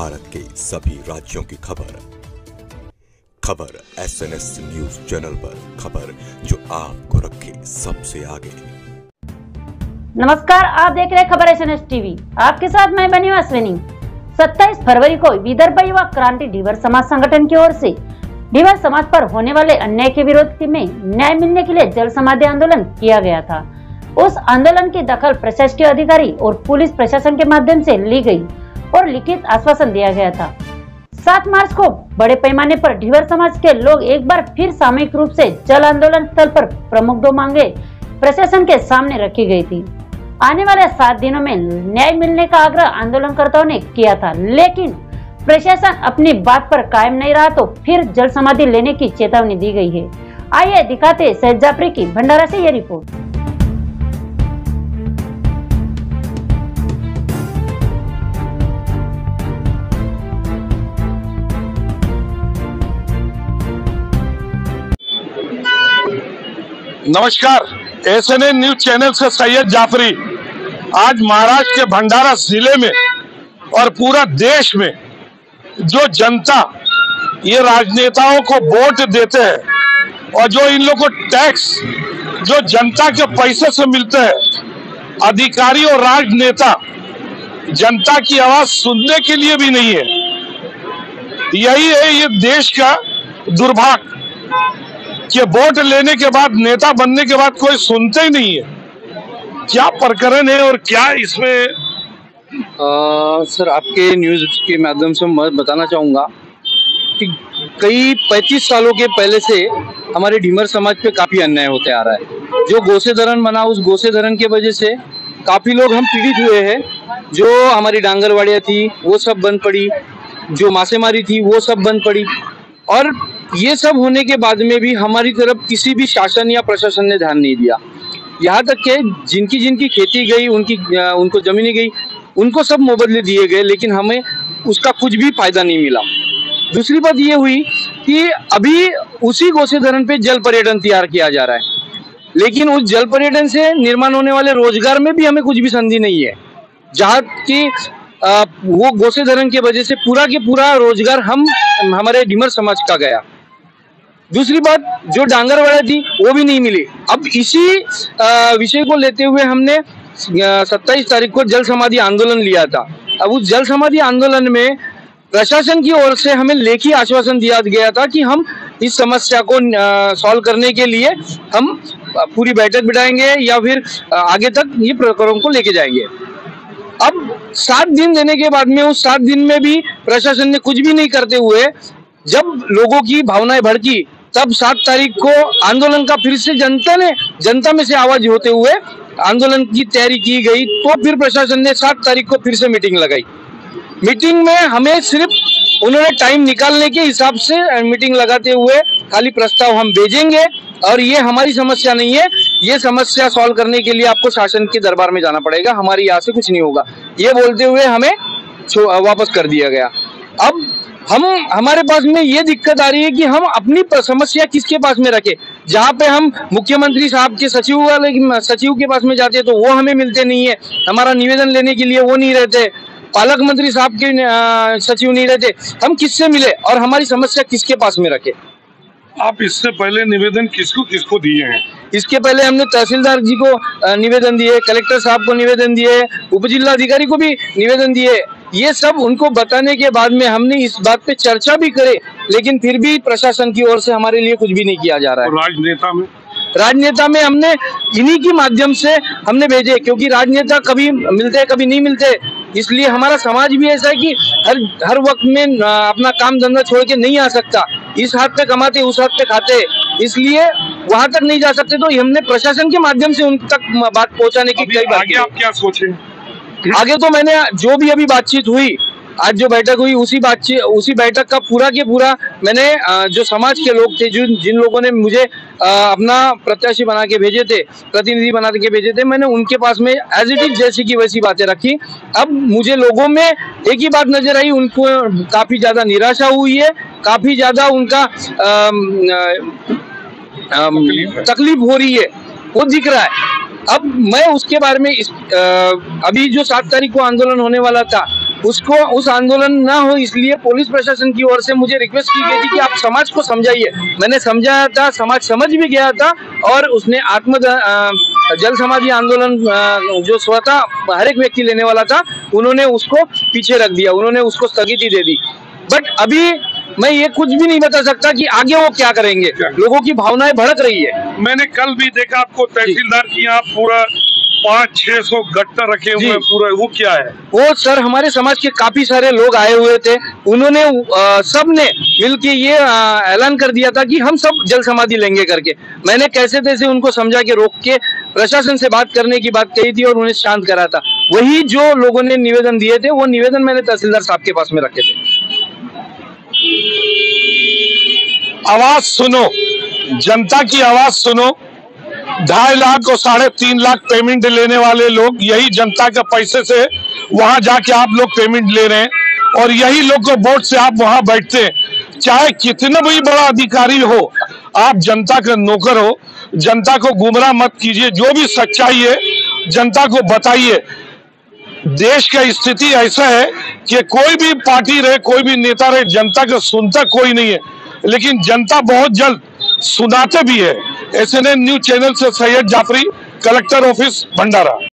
भारत के सभी राज्यों की खबर SNS न्यूज चैनल पर, खबर जो आपको रखे सबसे आगे। नमस्कार, आप देख रहे हैं खबर SNS टीवी। आपके साथ मैं बनी अश्विनी। 27 फरवरी को विदर्भ युवा क्रांति ढीवर समाज संगठन की ओर से ढीवर समाज पर होने वाले अन्याय के विरोध में न्याय मिलने के लिए जल समाधि आंदोलन किया गया था। उस आंदोलन की दखल प्रशासकीय अधिकारी और पुलिस प्रशासन के माध्यम से ली गई और लिखित आश्वासन दिया गया था। 7 मार्च को बड़े पैमाने पर ढीवर समाज के लोग एक बार फिर सामूहिक रूप से जल आंदोलन स्थल पर प्रमुख 2 मांगे प्रशासन के सामने रखी गई थी। आने वाले 7 दिनों में न्याय मिलने का आग्रह आंदोलनकर्ताओं ने किया था, लेकिन प्रशासन अपनी बात पर कायम नहीं रहा तो फिर जल समाधि लेने की चेतावनी दी गई है। आइए दिखाते हैं सैयद जाफरी की भंडारा से ये रिपोर्ट। नमस्कार, SNA न्यूज चैनल से सैयद जाफरी। आज महाराष्ट्र के भंडारा जिले में और पूरा देश में जो जनता ये राजनेताओं को वोट देते हैं और जो इन लोगों को टैक्स जो जनता के पैसे से मिलते हैं, अधिकारी और राजनेता जनता की आवाज सुनने के लिए भी नहीं है। यही है ये देश का दुर्भाग्य कि वोट लेने के बाद, नेता बनने के बाद कोई सुनते ही नहीं है। क्या प्रकरण है और क्या इसमें? सर, आपके न्यूज़ के माध्यम से मैं बताना चाहूँगा कि कई 35 सालों के पहले से हमारे ढीमर समाज पे काफ़ी अन्याय होते आ रहा है। जो गोसेधरण बना, उस गोसेधरण के वजह से काफ़ी लोग हम पीड़ित हुए हैं। जो हमारी डांगरवाड़ियाँ थी वो सब बंद पड़ी, जो मासेमारी थी वो सब बंद पड़ी, और ये सब होने के बाद में भी हमारी तरफ किसी भी शासन या प्रशासन ने ध्यान नहीं दिया। यहाँ तक कि जिनकी जिनकी खेती गई, उनको जमीनें गई, उनको सब मुआवजे दिए गए, लेकिन हमें उसका कुछ भी फायदा नहीं मिला। दूसरी बात ये हुई कि अभी उसी गोसेधरण पे जल पर्यटन तैयार किया जा रहा है, लेकिन उस जल पर्यटन से निर्माण होने वाले रोजगार में भी हमें कुछ भी संधि नहीं है। जहाँ की वो गोसेधरण की वजह से पूरा के पूरा रोजगार हमारे ढीमर समाज का गया। दूसरी बात, जो डांगरवाड़ा थी वो भी नहीं मिली। अब इसी विषय को लेते हुए हमने 27 तारीख को जल समाधि आंदोलन लिया था। अब उस जल समाधि आंदोलन में प्रशासन की ओर से हमें लेखी आश्वासन दिया गया था कि हम इस समस्या को सॉल्व करने के लिए हम पूरी बैठक बिठाएंगे या फिर आगे तक ये प्रकरण को लेके जाएंगे। अब 7 दिन देने के बाद में, उस 7 दिन में भी प्रशासन ने कुछ भी नहीं करते हुए, जब लोगों की भावनाएं भड़की, तब 7 तारीख को आंदोलन का फिर से जनता में से आवाज होते हुए आंदोलन की तैयारी की गई। तो फिर प्रशासन ने 7 तारीख को फिर से मीटिंग लगाई। मीटिंग में हमें सिर्फ उन्होंने टाइम निकालने के हिसाब से मीटिंग लगाते हुए खाली प्रस्ताव हम भेजेंगे और ये हमारी समस्या नहीं है, ये समस्या सॉल्व करने के लिए आपको शासन के दरबार में जाना पड़ेगा, हमारी यहाँ से कुछ नहीं होगा, ये बोलते हुए हमें वापस कर दिया गया। अब हमारे पास में ये दिक्कत आ रही है कि हम अपनी समस्या किसके पास में रखें। जहाँ पे हम मुख्यमंत्री साहब के सचिव के पास में जाते हैं तो वो हमें मिलते नहीं है, हमारा निवेदन लेने के लिए वो नहीं रहते, पालक मंत्री साहब के सचिव नहीं रहते, हम किससे मिले और हमारी समस्या किसके पास में रखे? आप इससे पहले निवेदन किसको दिए हैं? इसके पहले हमने तहसीलदार जी को निवेदन दिए, कलेक्टर साहब को निवेदन दिए, उप जिलाधिकारी को भी निवेदन दिए। ये सब उनको बताने के बाद में हमने इस बात पे चर्चा भी करे, लेकिन फिर भी प्रशासन की ओर से हमारे लिए कुछ भी नहीं किया जा रहा है। राजनेता में हमने इन्हीं के माध्यम से हमने भेजे, क्योंकि राजनेता कभी मिलते कभी नहीं मिलते, इसलिए हमारा समाज भी ऐसा है कि हर वक्त में अपना काम धंधा छोड़ के नहीं आ सकता। इस हाथ पे कमाते उस हाथ पे खाते, इसलिए वहां तक नहीं जा सकते। तो हमने प्रशासन के माध्यम से उन तक बात पहुंचाने की कई बात। आगे आप क्या सोचे? आगे तो मैंने जो भी अभी बातचीत हुई, आज जो बैठक हुई, उसी बैठक का पूरा के पूरा मैंने जो समाज के लोग थे, जिन लोगों ने मुझे अपना प्रत्याशी बना के भेजे थे, प्रतिनिधि बना के भेजे थे, मैंने उनके पास में एज इट इज जैसी की वैसी बातें रखी। अब मुझे लोगों में एक ही बात नजर आई, उनको काफी ज्यादा निराशा हुई है, काफी ज्यादा उनका तकलीफ हो रही है, वो दिख रहा है। अब मैं उसके बारे में अभी जो 7 तारीख को आंदोलन होने वाला था, उसको उस आंदोलन ना हो इसलिए पुलिस प्रशासन की ओर से मुझे रिक्वेस्ट की गई थी कि आप समाज को समझाइए। मैंने समझाया था, समाज समझ भी गया था और उसने जल समाधि आंदोलन जो स्वतः हर एक व्यक्ति लेने वाला था, उन्होंने उसको पीछे रख दिया, उन्होंने उसको स्थगिति दे दी। बट अभी मैं ये कुछ भी नहीं बता सकता कि आगे वो क्या करेंगे। लोगों की भावनाएं भड़क रही है। मैंने कल भी देखा आपको तहसीलदार की यहाँ पूरा 500-600 गट्टा रखे हुए हैं पूरा, वो क्या है? वो सर हमारे समाज के काफी सारे लोग आए हुए थे, उन्होंने सब ने मिलके ये ऐलान कर दिया था कि हम सब जल समाधि लेंगे करके। मैंने कैसे तैसे उनको समझा के रोक के प्रशासन से बात करने की बात कही थी और उन्हें शांत करा था। वही जो लोगों ने निवेदन दिए थे वो निवेदन मैंने तहसीलदार साहब के पास में रखे थे। आवाज सुनो, जनता की आवाज सुनो। 2.5 लाख और 3.5 लाख पेमेंट लेने वाले लोग, यही जनता के पैसे से वहां जाके आप लोग पेमेंट ले रहे हैं और यही लोग को वोट से आप वहां बैठते हैं। चाहे कितना भी बड़ा अधिकारी हो, आप जनता का नौकर हो। जनता को गुमराह मत कीजिए, जो भी सच्चाई है जनता को बताइए। देश का स्थिति ऐसा है कि कोई भी पार्टी रहे, कोई भी नेता रहे, जनता का सुनता कोई नहीं है, लेकिन जनता बहुत जल्द सुनाते भी है। SNN न्यूज चैनल से सैयद जाफरी, कलेक्टर ऑफिस भंडारा।